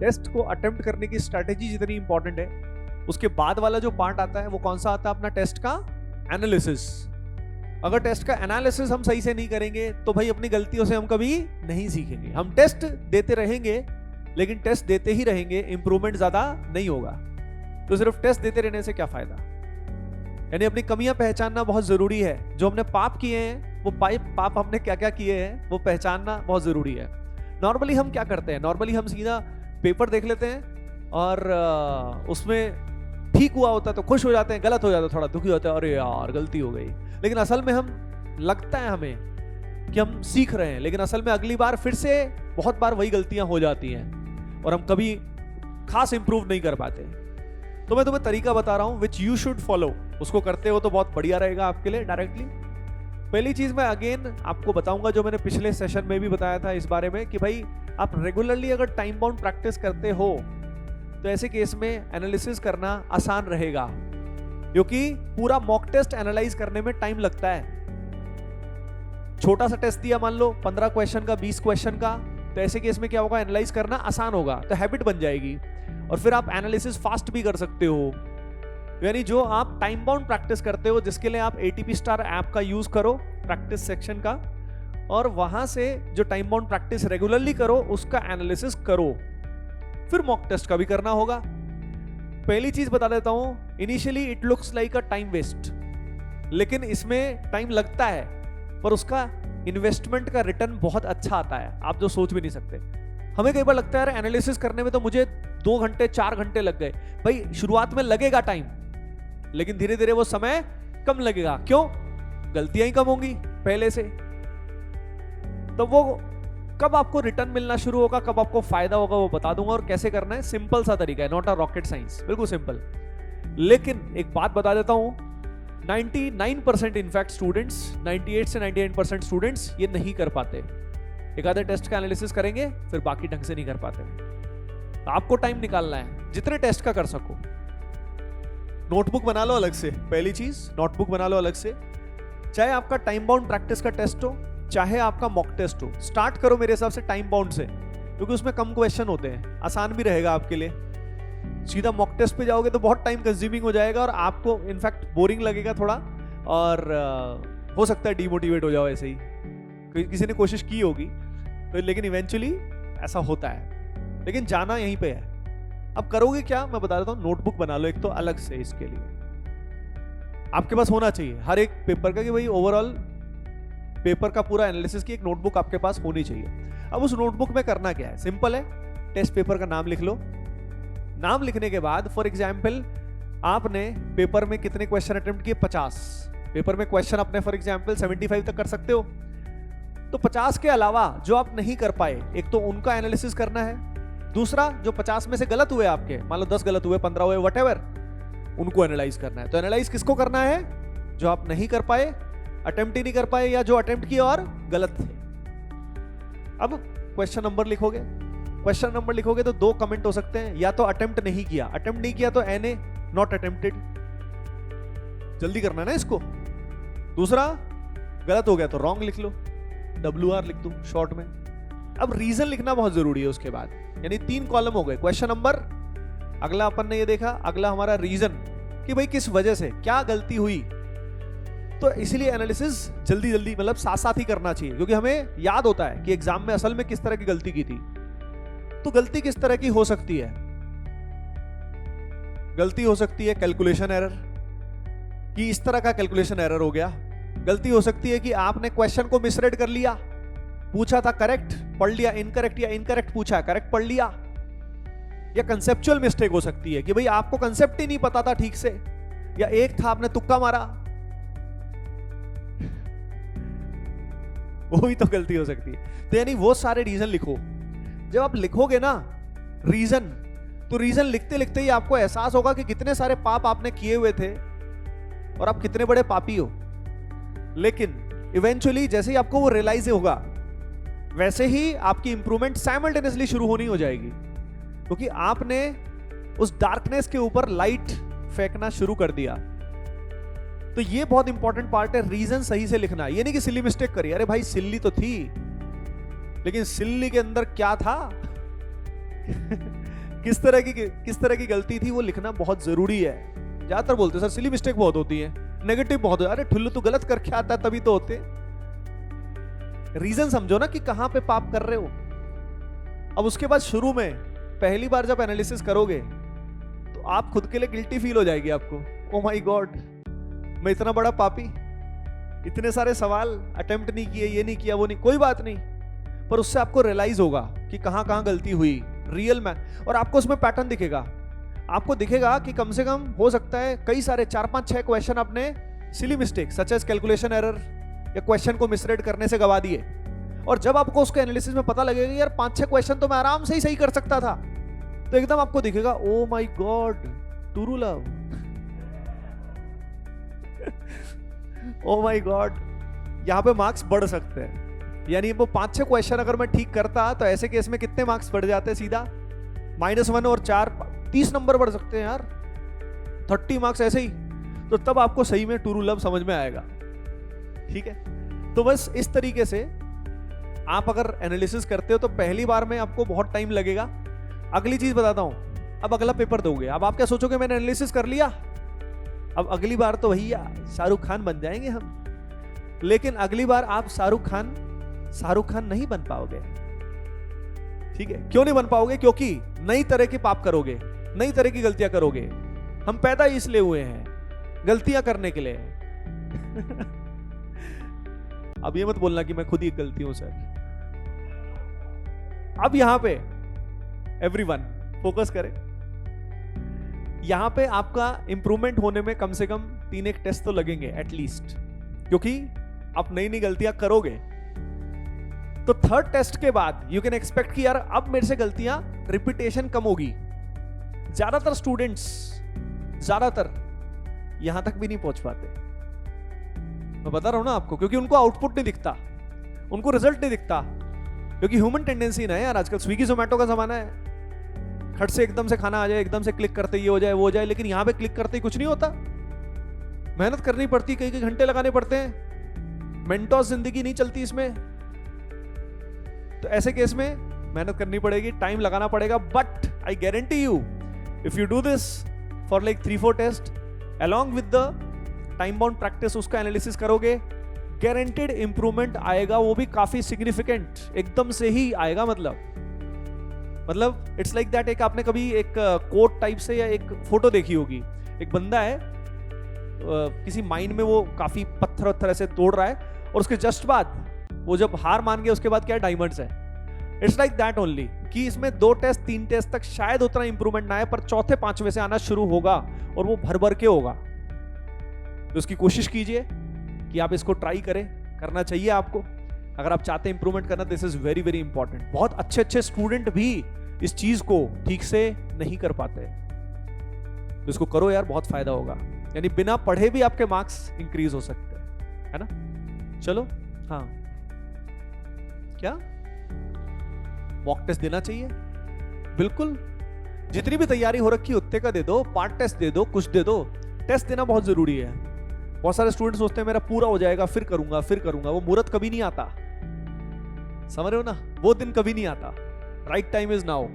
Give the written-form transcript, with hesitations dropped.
Test को attempt करने की स्ट्रैटेजी जितनी इंपॉर्टेंट है, उसके बाद वाला जो पार्ट आता है वो कौन सा आता है? अपना टेस्ट का एनालिसिस। अगर टेस्ट का एनालिसिस हम सही से नहीं करेंगे तो भाई अपनी गलतियों से हम कभी नहीं सीखेंगे। हम टेस्ट देते रहेंगे, लेकिन टेस्ट देते ही रहेंगे, इंप्रूवमेंट ज्यादा नहीं होगा। तो सिर्फ टेस्ट देते रहने से क्या फायदा? यानी अपनी कमियां पहचानना बहुत जरूरी है। जो हमने पाप किए हैं, वो पाप हमने क्या क्या किए हैं वो पहचानना बहुत जरूरी है। नॉर्मली हम क्या करते हैं? नॉर्मली हम सीधा पेपर देख लेते हैं और उसमें ठीक हुआ होता है तो खुश हो जाते हैं, गलत हो जाता है थोड़ा दुखी होता है, अरे यार गलती हो गई। लेकिन असल में हम लगता है हमें कि हम सीख रहे हैं, लेकिन असल में अगली बार फिर से बहुत बार वही गलतियां हो जाती हैं और हम कभी खास इंप्रूव नहीं कर पाते। तो मैं तुम्हें तरीका बता रहा हूं विच यू शुड फॉलो। उसको करते हो तो बहुत बढ़िया रहेगा आपके लिए। डायरेक्टली पहली चीज मैं अगेन आपको बताऊंगा जो मैंने पिछले सेशन में भी बताया था इस बारे में, कि भाई आप रेगुलरली अगर टाइम बाउंड प्रैक्टिस करते हो तो ऐसे केस में एनालिसिस करना आसान रहेगा, क्योंकि पूरा मॉक टेस्ट एनालाइज करने में टाइम लगता है। छोटा सा टेस्ट दिया मान लो 15 क्वेश्चन का, 20 क्वेश्चन का, तो ऐसे केस में क्या होगा? एनालाइज करना आसान होगा, तो हैबिट बन जाएगी और फिर आप एनालिसिस फास्ट भी कर सकते हो। यानी जो आप टाइम बाउंड प्रैक्टिस करते हो, जिसके लिए आप ATP स्टार ऐप का यूज करो प्रैक्टिस सेक्शन का, और वहां से जो टाइम बाउंड प्रैक्टिस रेगुलरली करो उसका एनालिसिस करो। फिर मॉक टेस्ट का भी करना होगा। पहली चीज बता देता हूं, initially it looks like a time waste, लेकिन इसमें टाइम लगता है पर उसका इन्वेस्टमेंट का रिटर्न बहुत अच्छा आता है, आप जो सोच भी नहीं सकते। हमें कई बार लगता है यार एनालिसिस करने में तो मुझे 2 घंटे 4 घंटे लग गए। भाई शुरुआत में लगेगा टाइम, लेकिन धीरे धीरे वो समय कम लगेगा। क्यों? गलतियां ही कम होंगी पहले से। तो वो कब आपको रिटर्न मिलना शुरू होगा, कब आपको फायदा होगा, वो बता दूंगा। और कैसे करना है, सिंपल सा तरीका है, नॉट अ रॉकेट साइंस, बिल्कुल सिंपल। लेकिन एक बात बता देता हूं, 99% इनफैक्ट स्टूडेंट्स, 98 से 99% स्टूडेंट्स ये नहीं कर पाते। एक आधे टेस्ट का एनालिसिस करेंगे, फिर बाकी ढंग से नहीं कर पाते। तो आपको टाइम निकालना है जितने टेस्ट का कर सको। नोटबुक बना लो अलग से, पहली चीज नोटबुक बना लो अलग से। चाहे आपका टाइम बाउंड प्रैक्टिस का टेस्ट हो, चाहे आपका मॉक टेस्ट हो, स्टार्ट करो मेरे हिसाब से टाइम बाउंड से, क्योंकि उसमें कम क्वेश्चन होते हैं, आसान भी रहेगा आपके लिए। सीधा मॉक टेस्ट पे जाओगे तो बहुत टाइम कंज्यूमिंग हो जाएगा और आपको इनफैक्ट बोरिंग लगेगा थोड़ा, और हो सकता है डीमोटिवेट हो जाओ ऐसे ही। किसी ने कोशिश की होगी तो, लेकिन इवेंचुअली ऐसा होता है। लेकिन जाना यहीं पे है। अब करोगे क्या, मैं बता देता हूँ। नोटबुक बना लो एक तो अलग से, इसके लिए आपके पास होना चाहिए हर एक पेपर का, कि भाई ओवरऑल पेपर का पूरा एनालिसिस की एक नोटबुक आपके पास होनी चाहिए। अब उस नोटबुक में करना क्या है, सिंपल है। टेस्ट पेपर का नाम लिख लो। नाम लिखने के बाद फॉर एग्जाम्पल आपने पेपर में कितने क्वेश्चन अटेम्प्ट किए? 50। पेपर में क्वेश्चन अपने फॉर एग्जाम्पल 75 तक कर सकते हो। तो 50 के अलावा जो आप नहीं कर पाए, एक तो उनका एनालिसिस करना है, दूसरा जो 50 में से गलत हुए आपके, मान लो 10 गलत हुए, 15 हुए, व्हाटएवर, उनको एनालाइज करना है। तो एनालाइज किसको करना है? जो आप नहीं कर पाए, अटेम्प्ट ही नहीं कर पाए, या जो अटेम्प्ट किए और गलत थे। अब क्वेश्चन नंबर लिखोगे। क्वेश्चन नंबर लिखोगे तो 2 कमेंट हो सकते हैं, या तो अटेम्प्ट नहीं किया, अटेम्प्ट नहीं किया तो NA नॉट अटेम्प्टेड, जल्दी करना है ना इसको। दूसरा गलत हो गया तो रॉन्ग लिख लो, WR लिख दो शॉर्ट में। अब रीजन लिखना बहुत जरूरी है उसके बाद, यानी 3 कॉलम हो गए। क्वेश्चन नंबर, अगला अपन ने ये देखा, अगला हमारा रीजन, कि भाई किस वजह से, क्या गलती हुई। तो इसलिए एनालिसिस जल्दी जल्दी, मतलब साथ साथ ही करना चाहिए, क्योंकि हमें याद होता है कि एग्जाम में असल में किस तरह की गलती की थी। तो गलती किस तरह की हो सकती है? गलती हो सकती है कैलकुलेशन एरर, कि इस तरह का कैलकुलेशन एरर हो गया। गलती हो सकती है कि आपने क्वेश्चन को मिसरेड कर लिया, पूछा था करेक्ट पढ़ लिया इनकरेक्ट, या इनकरेक्ट पूछा करेक्ट पढ़ लिया। या कंसेप्चुअल मिस्टेक हो सकती है कि भाई आपको कंसेप्ट ही नहीं पता था ठीक से, या एक था आपने तुक्का मारा, वो भी तो गलती हो सकती है। तो यानी वो सारे रीजन लिखो। जब आप लिखोगे ना रीजन, तो रीजन लिखते लिखते ही आपको एहसास होगा कि कितने सारे पाप आपने किए हुए थे और आप कितने बड़े पापी हो। लेकिन इवेंचुअली जैसे ही आपको वो रियलाइज होगा, वैसे ही आपकी इंप्रूवमेंट साइमल्टेनियसली शुरू होनी हो जाएगी, क्योंकि आपने उस डार्कनेस के ऊपर लाइट फेंकना शुरू कर दिया। तो ये बहुत इंपॉर्टेंट पार्ट है, रीजन सही से लिखना। ये नहीं कि सिल्ली मिस्टेक करी, अरे भाई सिल्ली तो थी, लेकिन सिल्ली के अंदर क्या था किस तरह की गलती थी वो लिखना बहुत जरूरी है। ज्यादातर बोलते सर सिली मिस्टेक बहुत होती है, नेगेटिव बहुत है। अरे ठुल्लू, तू गलत करके आता तभी तो होते। रीजन समझो ना कि कहां पे पाप कर रहे हो। अब उसके बाद शुरू में पहली बार जब एनालिसिस करोगे तो आप खुद के लिए गिल्टी फील हो जाएगी आपको। ओ माय गॉड, मैं इतना बड़ा पापी, इतने सारे सवाल अटेम्प्ट नहीं किए, ये नहीं किया, वो नहीं। कोई बात नहीं, पर उससे आपको रियलाइज होगा कि कहां कहां गलती हुई रियल में, और आपको उसमें पैटर्न दिखेगा। आपको दिखेगा कि कम से कम हो सकता है कई सारे 4, 5, 6 क्वेश्चन आपने silly mistake such as calculation error या क्वेश्चन को मिसरीड करने से गवा दिए। और जब आपको उसके एनालिसिस में पता लगेगा यार 5-6 क्वेश्चन तो मैं आराम से ही सही कर सकता था, तो एकदम आपको दिखेगा oh my god, to love, oh my god, यहां पे मार्क्स बढ़ सकते हैं। यानी वो 5-6 क्वेश्चन अगर मैं ठीक करता तो ऐसे केस में कितने मार्क्स बढ़ जाते? सीधा -1 और 4, 30 नंबर बढ़ सकते हैं यार, 30 मार्क्स ऐसे ही। तो तब आपको सही में टू लव समझ में आएगा। ठीक है, तो बस इस तरीके से आप अगर एनालिसिस करते हो तो पहली बार में आपको बहुत टाइम लगेगा। अगली चीज बताता हूं, अब अगला पेपर दोगे, अब आप क्या सोचोगे मैंने एनालिसिस कर लिया, अब अगली बार तो भैया शाहरुख खान बन जाएंगे हम। लेकिन अगली बार आप शाहरुख खान नहीं बन पाओगे। ठीक है, क्यों नहीं बन पाओगे? क्योंकि नई तरह के पाप करोगे, नई तरह की गलतियां करोगे। हम पैदा इसलिए हुए हैं गलतियां करने के लिए। अब ये मत बोलना कि मैं खुद ही एक गलती हूं सर। अब यहां पे एवरीवन फोकस करें। यहां पे आपका इंप्रूवमेंट होने में कम से कम 3 टेस्ट तो लगेंगे एटलीस्ट, क्योंकि आप नई नई गलतियां करोगे। तो 3rd टेस्ट के बाद यू कैन एक्सपेक्ट कि यार अब मेरे से गलतियां रिपीटेशन कम होगी। ज्यादातर स्टूडेंट्स यहां तक भी नहीं पहुंच पाते, मैं बता रहा हूं ना आपको, क्योंकि उनको आउटपुट नहीं दिखता, उनको रिजल्ट नहीं दिखता। क्योंकि ह्यूमन टेंडेंसी ना है यार, आजकल स्विगी जोमेटो का जमाना है, खट से एकदम से खाना आ जाए, एकदम से क्लिक करते ये हो जाए वो हो जाए। लेकिन यहां पे क्लिक करते ही कुछ नहीं होता, मेहनत करनी पड़ती, कई घंटे लगाने पड़ते हैं, मेंटोस जिंदगी नहीं चलती इसमें। तो ऐसे केस में मेहनत करनी पड़ेगी, टाइम लगाना पड़ेगा। But I guarantee you if you do this for like 3-4 test along with the time bound practice, उसका एनालिसिस करोगे, गारंटेड इंप्रूवमेंट आएगा, वो भी काफी सिग्निफिकेंट, एकदम से ही आएगा। मतलब इट्स लाइक दैट। एक आपने कभी एक कोट टाइप से या एक फोटो देखी होगी, एक बंदा है किसी माइन में, वो काफी पत्थर ऐसे तोड़ रहा है, और उसके जस्ट बाद वो जब हार मान गया उसके बाद क्या है, डायमंड्स है। इट्स लाइक दैट ओनली, कि इसमें 2 टेस्ट 3 टेस्ट तक शायद उतना इंप्रूवमेंट ना आए, पर चौथे 5वें से आना शुरू होगा, और वो भर के होगा। तो उसकी कोशिश कीजिए कि आप इसको ट्राई करें, करना चाहिए आपको अगर आप चाहते हैं इंप्रूवमेंट करना। This is very very important. बहुत अच्छे स्टूडेंट भी इस चीज को ठीक से नहीं कर पाते, तो इसको करो यार, बहुत फायदा होगा। यानी बिना पढ़े भी आपके मार्क्स इंक्रीज हो सकते हैं, है ना। चलो, हाँ, क्या मॉक टेस्ट देना चाहिए? बिल्कुल, जितनी भी तैयारी हो रखी उतने का दे दो, पार्ट टेस्ट दे दो, कुछ दे दो। टेस्ट देना बहुत जरूरी है। बहुत सारे स्टूडेंट सोचते हैं मेरा पूरा हो जाएगा फिर करूंगा। वो मुहूर्त कभी नहीं आता, समझ रहे हो ना, वो दिन कभी नहीं आता। Right time is now.